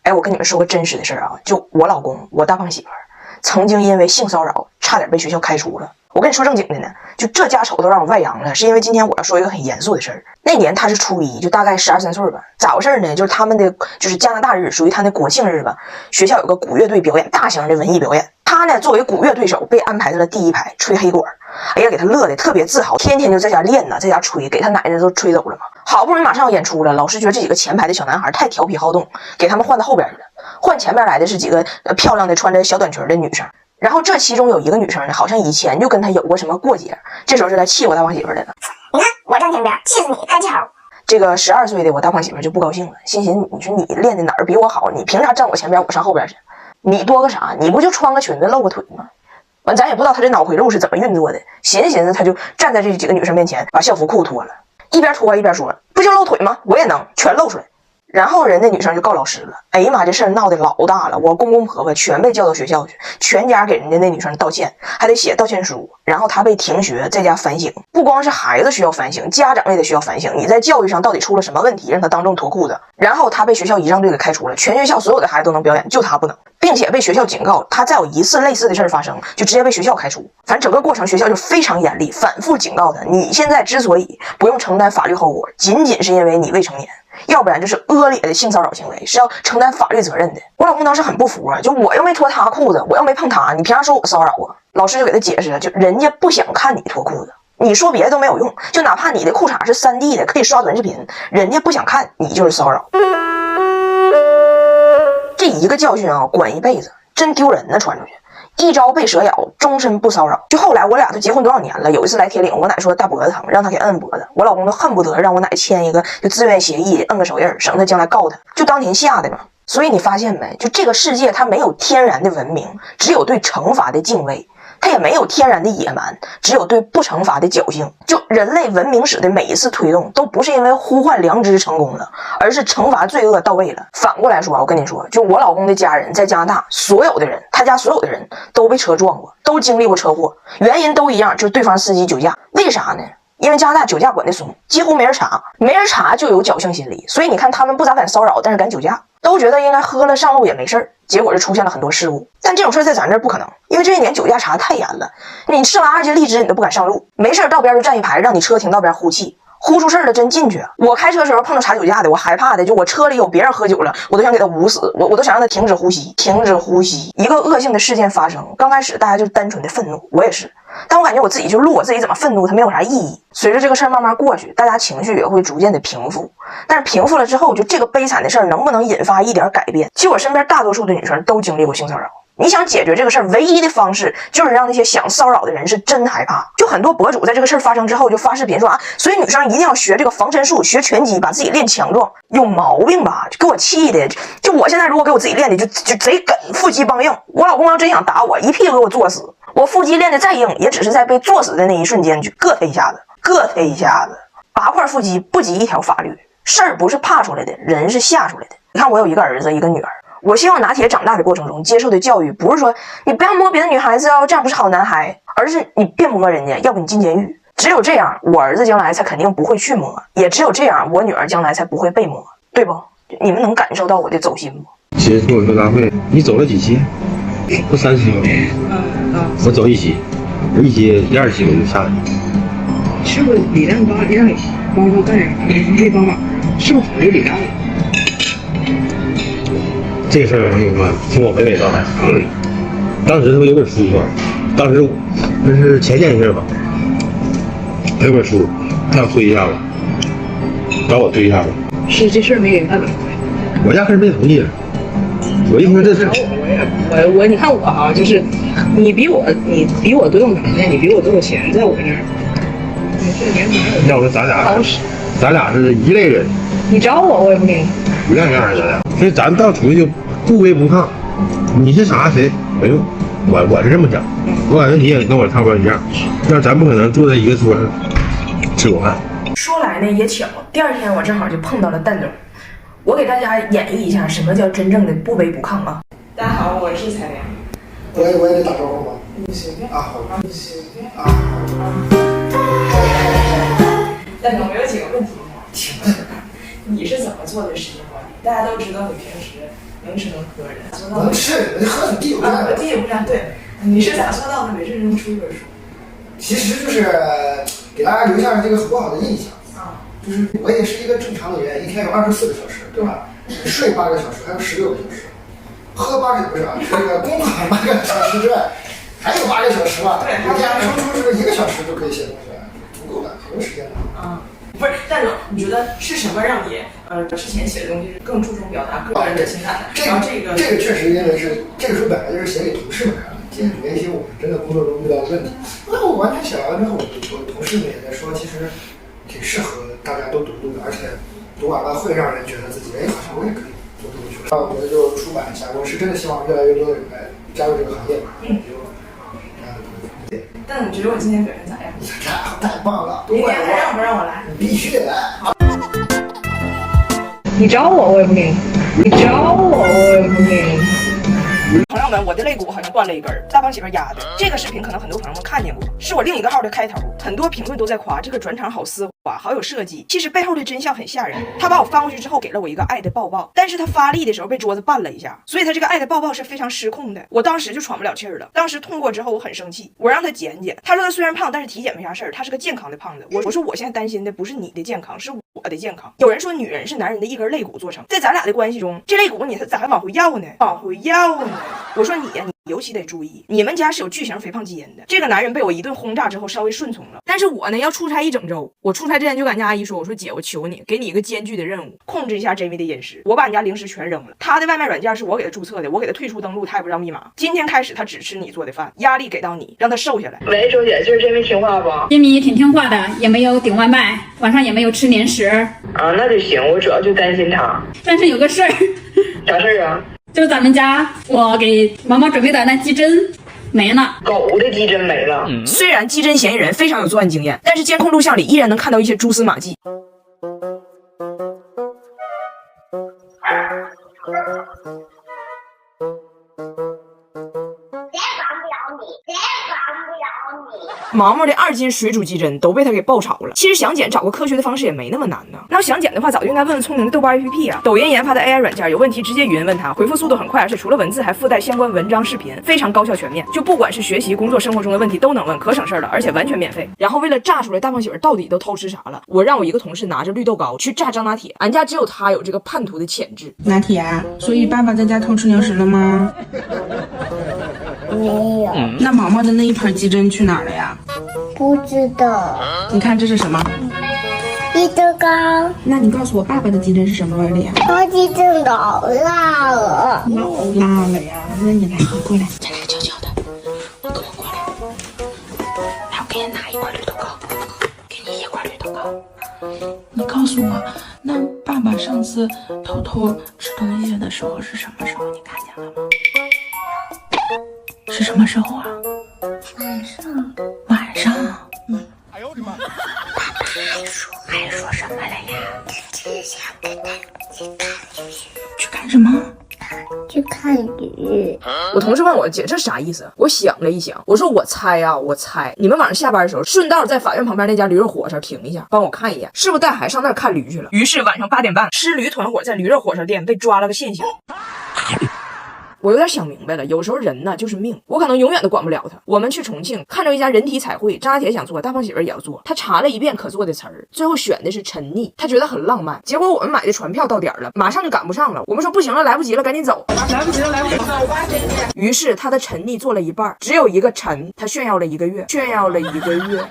哎，我跟你们说个真实的事儿啊，就我老公，我大胖媳妇儿，曾经因为性骚扰差点被学校开除了。我跟你说正经的呢，就这家丑都让我外扬了，是因为今天我要说一个很严肃的事儿。那年他是初一，就大概12、13岁吧。咋回事呢？就是他们的就是加拿大日，属于他那国庆日吧。学校有个鼓乐队表演，大型的文艺表演。他呢作为鼓乐对手被安排在了第一排吹黑管。哎呀，给他乐的特别自豪，天天就在家练呢，在家吹，给他奶奶都吹走了嘛。好不容易马上要演出了，老师觉得这几个前排的小男孩太调皮好动，给他们换到后边去了。换前边来的是几个漂亮的穿着小短裙的女生。然后这其中有一个女生呢，好像以前就跟他有过什么过节，这时候是来气我大胖媳妇来了。你看我站前边，气死你，干气好。这个12岁的我大胖媳妇就不高兴了，心寻你说你练的哪儿比我好？你凭啥站我前边，我上后边去？你多个啥？你不就穿个裙子露个腿吗？完，咱也不知道他这脑回路是怎么运作的，寻思他就站在这几个女生面前，把校服裤脱了，一边脱一边说：“不就露腿吗？我也能，全露出来。”然后人家女生就告老师了。哎呀妈，这事儿闹得老大了，我公公婆婆全被叫到学校去，全家给人家那女生道歉，还得写道歉书。然后她被停学，在家反省。不光是孩子需要反省，家长也得需要反省，你在教育上到底出了什么问题，让她当众脱裤子。然后她被学校仪仗队给开除了，全学校所有的孩子都能表演，就她不能，并且被学校警告，她再有一次类似的事儿发生，就直接被学校开除。反正整个过程学校就非常严厉，反复警告她，你现在之所以不用承担法律后果，仅仅是因为你未成年。要不然就是恶劣的性骚扰行为，是要承担法律责任的。我老公当时很不服啊，就我又没脱他裤子，我又没碰他，你凭啥说我骚扰啊？老师就给他解释，就人家不想看你脱裤子，你说别的都没有用，就哪怕你的裤衩是3D 的，可以刷短视频，人家不想看你就是骚扰。这一个教训啊，管一辈子，真丢人呢，传出去。一朝被蛇咬，终身不骚扰。就后来我俩都结婚多少年了，有一次来铁岭，我奶说大脖子疼，让他给摁脖子，我老公都恨不得让我奶签一个就自愿协议，摁个手印，省得将来告他，就当年下的嘛。所以你发现没，就这个世界它没有天然的文明，只有对惩罚的敬畏。它也没有天然的野蛮，只有对不惩罚的侥幸。就人类文明史的每一次推动，都不是因为呼唤良知成功了，而是惩罚罪恶到位了。反过来说，我跟你说，就我老公的家人在加拿大，所有的人，他家所有的人都被车撞过，都经历过车祸，原因都一样，就是对方司机酒驾。为啥呢？因为加拿大酒驾管得松，几乎没人查，没人查就有侥幸心理，所以你看他们不咋敢骚扰，但是敢酒驾，都觉得应该喝了上路也没事儿，结果就出现了很多事故。但这种事在咱这儿不可能，因为这一年酒驾查太严了，你吃完2斤荔枝你都不敢上路，没事到边就站一排，让你车停到边呼气。呼出事儿了真进去啊！我开车的时候碰到查酒驾的，我害怕的就我车里有别人喝酒了，我都想给他捂死，我都想让他停止呼吸，停止呼吸。一个恶性的事件发生，刚开始大家就是单纯的愤怒，我也是，但我感觉我自己就录我自己怎么愤怒，它没有啥意义。随着这个事儿慢慢过去，大家情绪也会逐渐的平复，但是平复了之后，就这个悲惨的事儿能不能引发一点改变？其实我身边大多数的女生都经历过性骚扰。你想解决这个事儿，唯一的方式就是让那些想骚扰的人是真害怕。就很多博主在这个事儿发生之后就发视频说啊，所以女生一定要学这个防身术，学拳击，把自己练强壮。有毛病吧？就给我气的，就我现在如果给我自己练的就贼梗，腹肌梆硬。我老公要真想打我，一屁股给我坐死。我腹肌练的再硬，也只是在被坐死的那一瞬间就硌他一下子，硌他一下子。8块腹肌不及一条法律，事儿不是怕出来的，人是吓出来的。你看我有一个儿子，一个女儿。我希望拿铁长大的过程中接受的教育不是说你不要摸别的女孩子哦，这样不是好男孩，而是你别摸人家，要不你进监狱。只有这样，我儿子将来才肯定不会去摸，也只有这样，我女儿将来才不会被摸，对不？你们能感受到我的走心吗？其实脱口秀大会，你走了几期？不3期吗？我走1期，我1期第2期我就下来了。是不是李亮帮你帮他干啥？这帮忙是不是有李亮？这个事儿我跟你说，听我娓娓道来。当时他有本书嘛，当时那是前件事吧，他有本书，他要推一下子，找我推一下子。是这事儿没给他点，我压根没同意。我一说这事，我你看我啊，就是你比我多有能耐，你比我多有钱，在我这儿，你这年头要说咱俩是一类人。你找我也不理你。不样样的，所以咱到出去就不卑不亢。你是啥谁没用，我是这么想。我感觉你也跟我差不多一样，但咱不可能坐在一个桌上吃过饭。说来呢也巧，第2天我正好就碰到了蛋总，我给大家演绎一下什么叫真正的不卑不亢啊。大家好，我是彩良。我也得打招呼吗？你随便啊，好，你随便啊。蛋总，我有几个问题想请问，你是怎么做的时间管理？大家都知道你平时能吃能喝的，能吃能喝，地有占，地也不占。对，你是咋做到的？每次能出一本书？其实就是给大家留下这个很不好的印象。就是我也是一个正常的人，一天有24个小时，对吧？睡8个小时，还有16个小时，喝8个不是啊，这个工作8个小时之外，还有8个小时吧？对，一天抽出这个1个小时就可以写东西了，足够的，很多时间了。不是，但是你觉得是什么让你之前写的东西更注重表达个人的情感的？然后这个确实因为是这个书本来就是写给同事们看的，解决一些我们真的工作中遇到的问题。那我完全写完之后，我同事们也在说，其实挺适合大家都读的，而且读完了会让人觉得自己好像我也可以做这个去了。那我们就出版一下，我是真的希望越来越多的人来加入这个行业。但你觉得我今天表现咋样？太棒了！明天还让不让我来？你必须得来。好，你招我，我也不给你；你招我，我也不给你。朋友们，我的肋骨好像断了一根，大胖媳妇压的。这个视频可能很多朋友们看见过，是我另一个号的开头，很多评论都在夸这个转场好丝滑，好有设计。其实背后的真相很吓人。他把我翻过去之后，给了我一个爱的抱抱，但是他发力的时候被桌子绊了一下，所以他这个爱的抱抱是非常失控的。我当时就喘不了气儿了，当时痛过之后我很生气，我让他减减。他说他虽然胖，但是体检没啥事儿，他是个健康的胖子。我说我现在担心的不是你的健康，是我的健康。有人说女人是男人的一根肋骨做成，在咱俩的关系中，这肋骨你咋还往回要呢？往回要呢？我说你呀，你尤其得注意，你们家是有巨型肥胖基因的。这个男人被我一顿轰炸之后稍微顺从了，但是我呢要出差1整周。我出差之前就跟家阿姨说，我说姐，我求你，给你一个艰巨的任务，控制一下 Jamie 的饮食。我把你家零食全扔了，他的外卖软件是我给他注册的，我给他退出登录，他也不知道密码。今天开始他只吃你做的饭，压力给到你，让他瘦下来。喂，周姐，就是 Jamie 听话不？Jamie 挺听话的，也没有顶外卖，晚上也没有吃零食。啊，那就行，我主要就担心他。但是有个事儿。啥事儿啊？就是咱们家我给毛毛准备的那鸡胗没了，狗的鸡胗没了。虽然鸡胗嫌疑人非常有作案经验，但是监控录像里依然能看到一些蛛丝马迹。毛毛的2斤水煮鸡胗都被他给爆炒了。其实想减，找个科学的方式也没那么难呢。那要想减的话，早就应该问问聪明的豆瓣 APP 啊。抖音研发的 AI 软件有问题直接语音问他，回复速度很快，而且除了文字还附带相关文章、视频，非常高效全面。就不管是学习、工作、生活中的问题都能问，可省事了，而且完全免费。然后为了炸出来大胖媳妇到底都偷吃啥了，我让我一个同事拿着绿豆糕去炸张拿铁。俺家只有他有这个叛徒的潜质。拿铁，所以爸爸在家偷吃零食了吗？没有，那毛毛的那一盘鸡胗去哪儿了呀？不知道。你看这是什么？鸡胗糕。那你告诉我，爸爸的鸡胗是什么味的呀？我鸡胗老辣了。老辣了呀？那你来，你过来，再来悄悄的，你跟我过来。来，我给你拿一块绿豆糕，给你1块绿豆糕。你告诉我，那爸爸上次偷偷吃东西的时候是什么时候？你看见了吗？是什么时候啊？晚上。晚上。哎呦我的妈！爸爸还说什么了呀？只想跟他去干什么？去看鱼。我同事问我，姐这啥意思？我想了一想，我说我猜啊，我猜你们晚上下班的时候，顺道在法院旁边那家驴肉火烧停一下，帮我看一眼，是不是带孩子上那儿看驴去了？于是晚上8点半，吃驴团伙在驴肉火烧店被抓了个现行。我有点想明白了，有时候人呢就是命，我可能永远都管不了他。我们去重庆看着一家人体彩绘，张家铁想做，大胖媳妇也要做，他查了一遍可做的词儿，最后选的是沉溺，他觉得很浪漫。结果我们买的船票到点了，马上就赶不上了，我们说不行了，来不及了，赶紧走。来不及了，来不及了。于是他的沉溺做了一半，只有一个沉，他炫耀了1个月，炫耀了1个月。